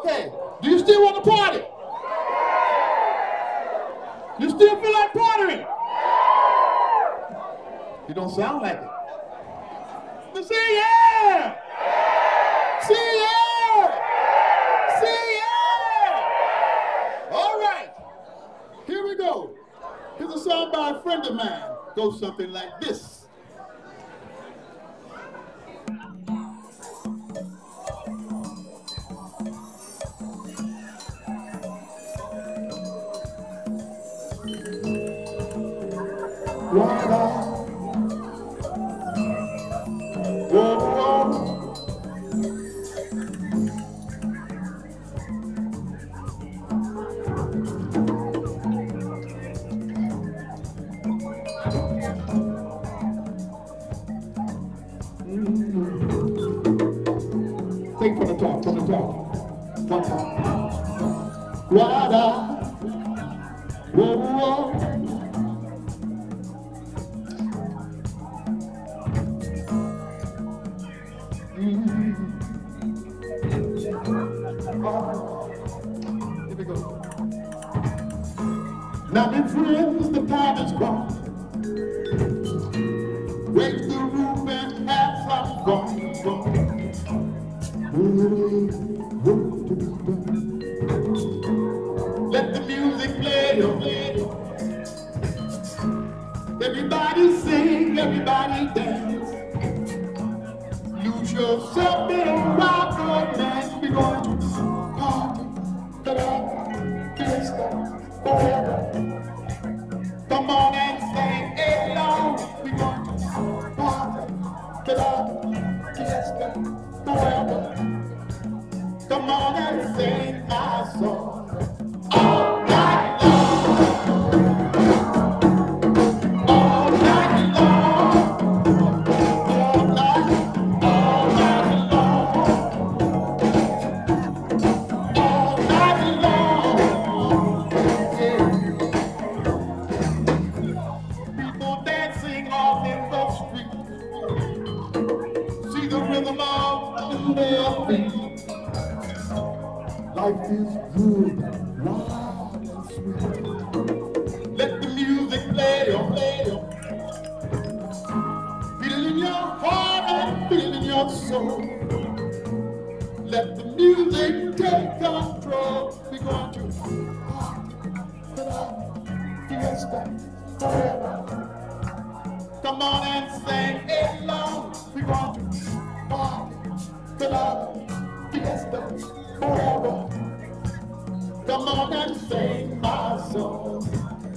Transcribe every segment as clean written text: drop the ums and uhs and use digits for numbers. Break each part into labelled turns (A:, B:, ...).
A: Okay. Do you still want to party? You still feel like partying? You don't sound like it. But say yeah! Say yeah! Say yeah! All right. Here we go. Here's a song by a friend of mine. Goes something like this. Take from the top, from the top. One time. Wada, whoa, whoa. Here we go. Now, my friends, the time is gone. Raise the roof and have some fun. Let the music play. Everybody sing, everybody dance. Lose yourself in a rock romance. We're going to party, fiesta, forever. Come on and sing along. We're going to party, fiesta, forever. Come on and sing my song all night long. All night long. All night long. All night long. Yeah. People dancing off in the street. See the rhythm of their feet. Life is good, loud and sweet. Let the music play. Feel it in your heart and feel it in your soul. Let the music take control. We're going to fiesta forever. Come on and sing along. We're going to fiesta forever. Come on and sing my song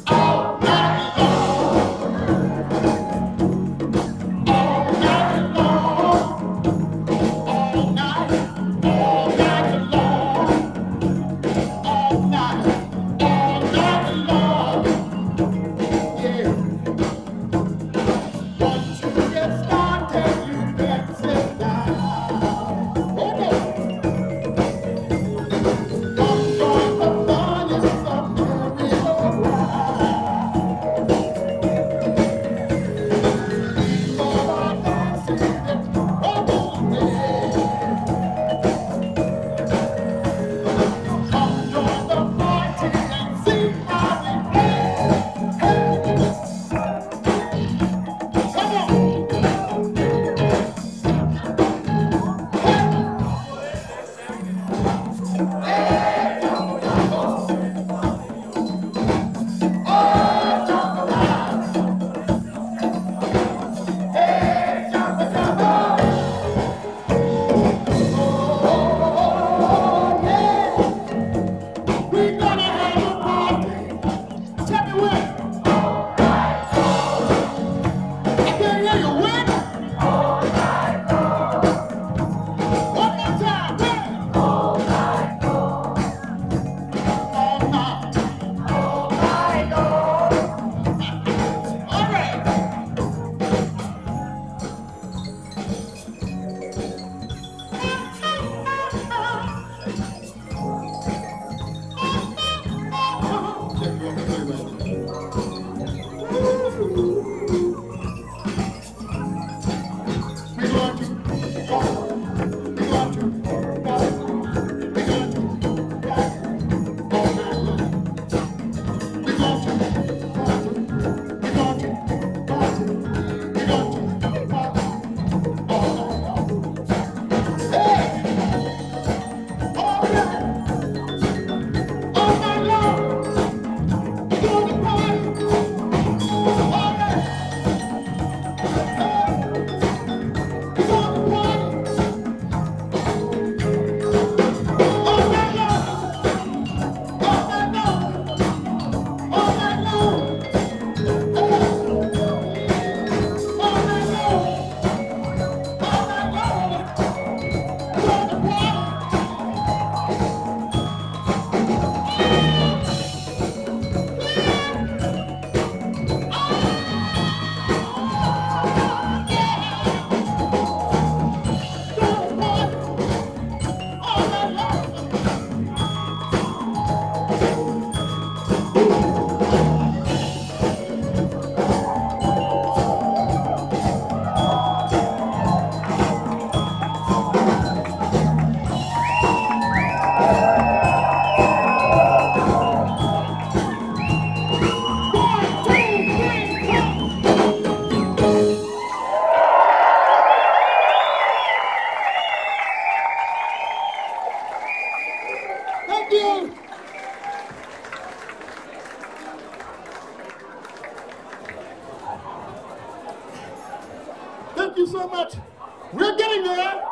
A: all night long. All night long. All night long. All night long. Yeah. Once you get started, you can't sit down. Oh no. Come join the fun, it's a merry-go-round. you. Thank you so much. We're getting there.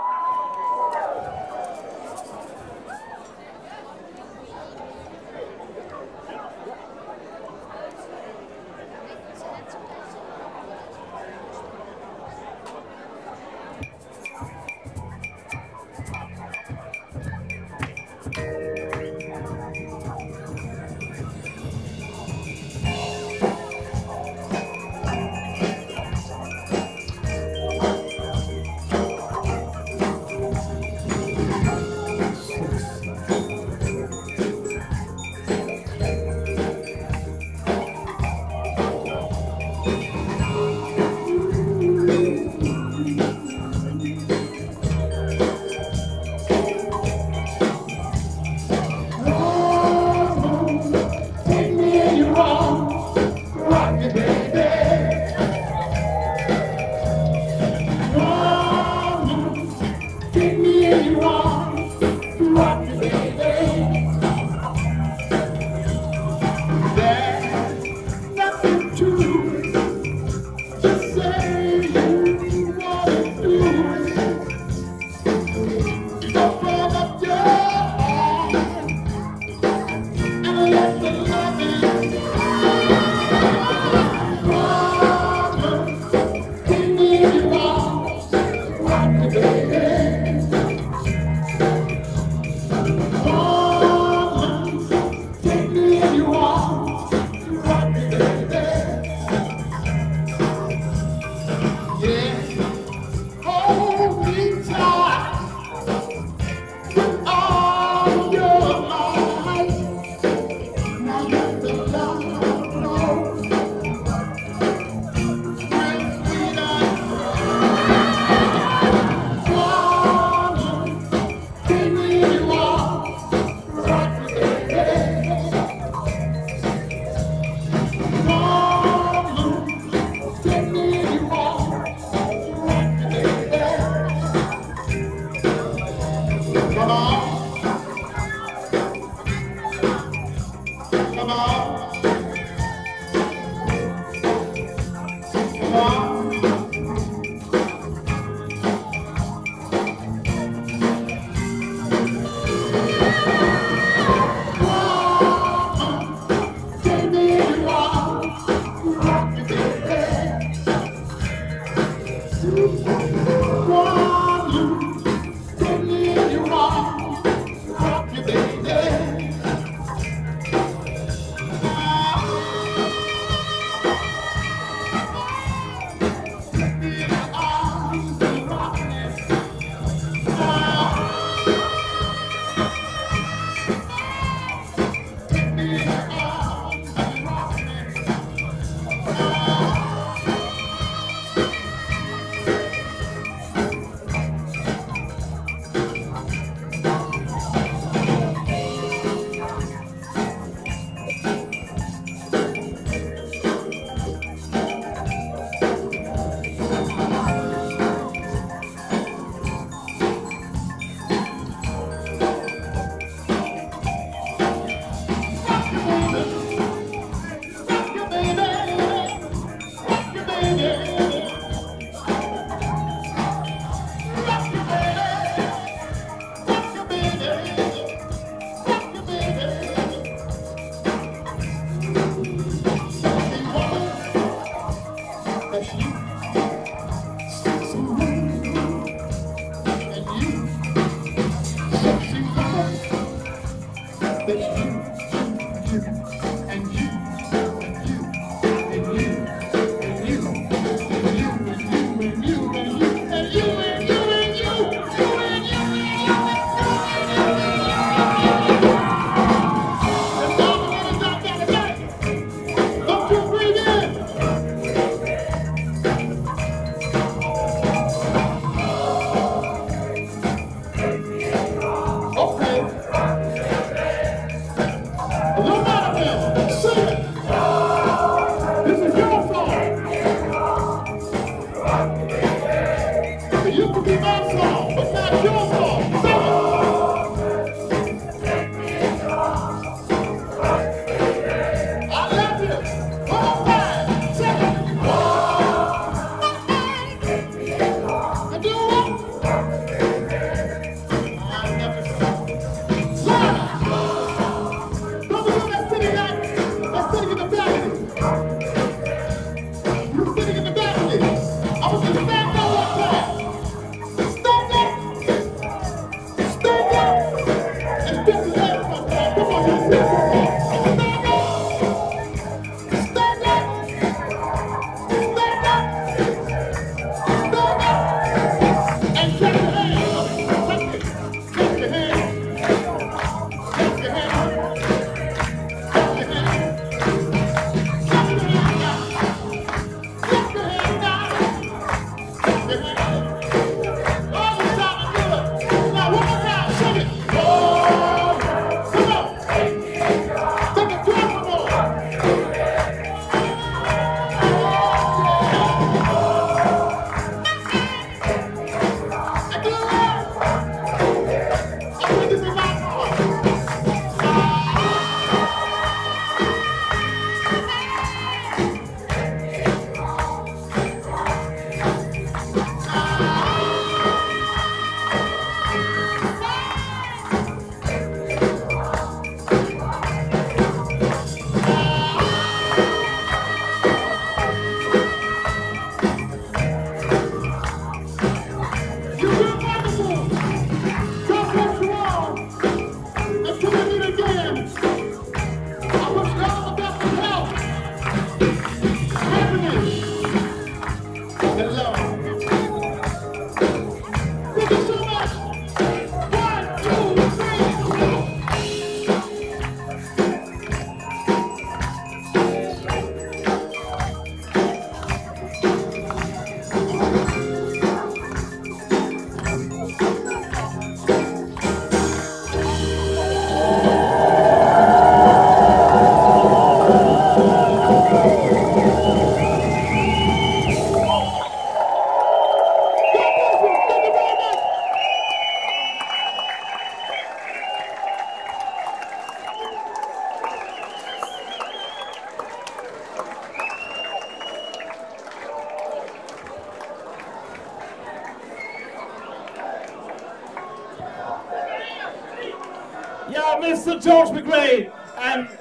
A: Ja, Mr. George McRae,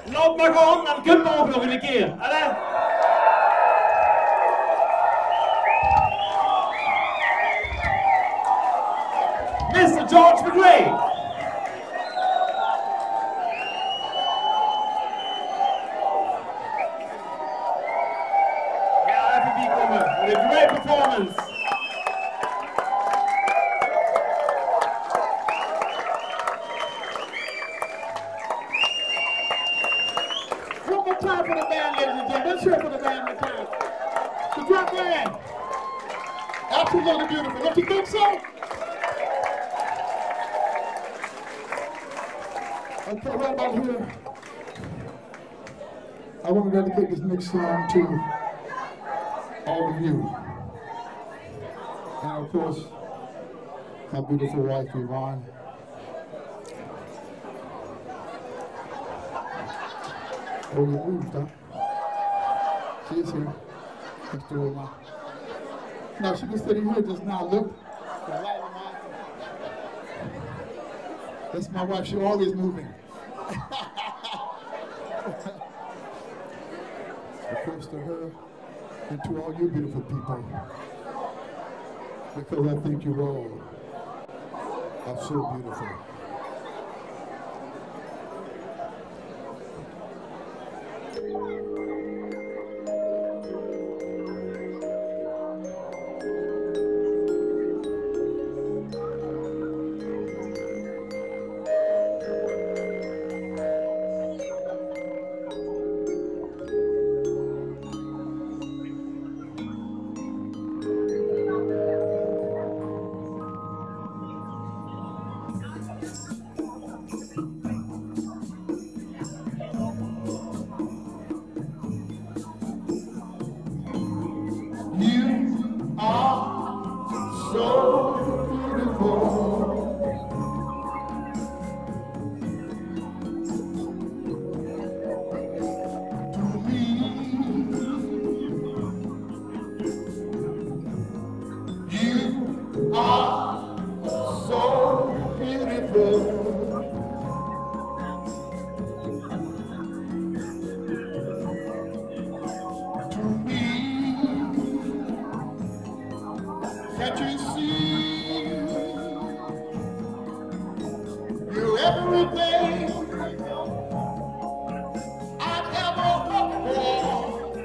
A: laat maar gewoon en kunt me ook nog een keer. Allee? Mr. George McRae. Ja, even bijkomen. What a great performance. Time for the band, ladies and gentlemen. Let's hear it for the band one time. The drum band. Absolutely beautiful. Don't you think so? Okay, right about here, I want to dedicate this next song to all of you. And of course, my beautiful wife, Yvonne. Oh, you moved, huh? She is here. Next to her. No, she was sitting here just now. Look. That's my wife. She's always moving. Of course, to her and to all you beautiful people. Because I think you all are so beautiful. everything I've ever hoped for.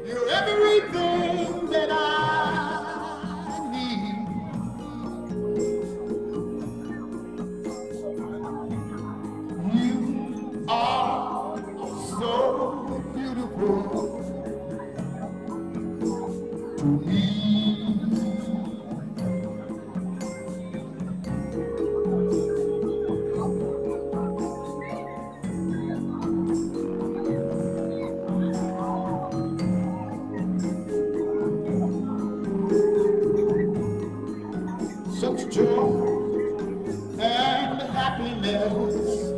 A: You're everything that I need. You are so beautiful to me. Such joy and happiness.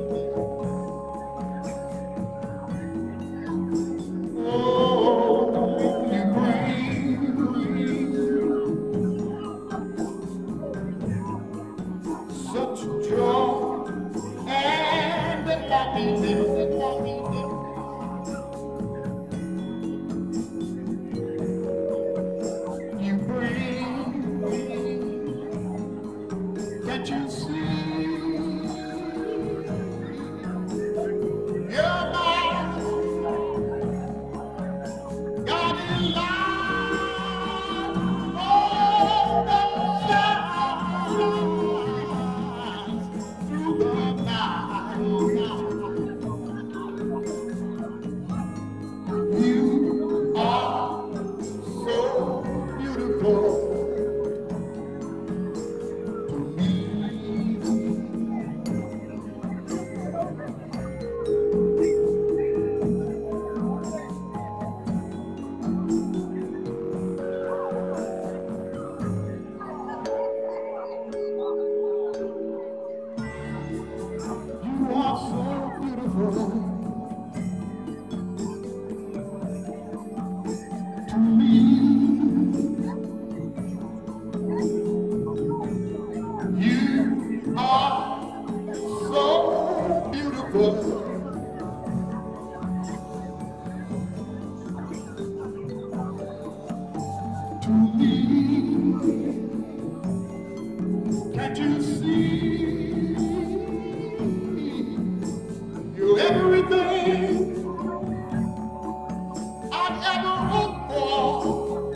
A: Oh, you bring such joy and happiness. You bring. Can't you see? You're my guiding light. Oh, that shines through the night. You are so beautiful. You are so beautiful to me. You are so beautiful to me. Can't you see? You're everything I've ever hoped for,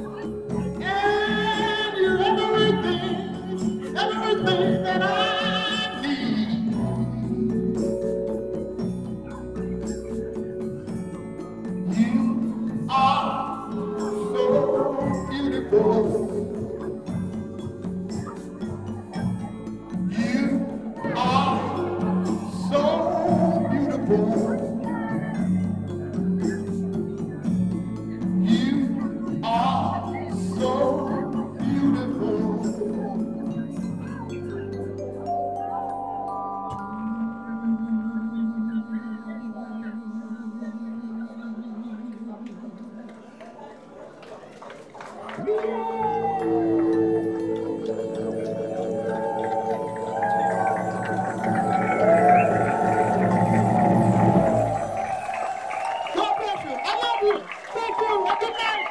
A: and you're everything that I need. You are so beautiful. You are so beautiful. You are so beautiful. God bless you. I love you. Thank you. Good night.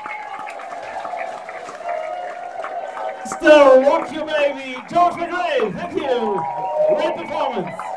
B: Still, Rock Your Baby, George McRae, thank you. Great performance.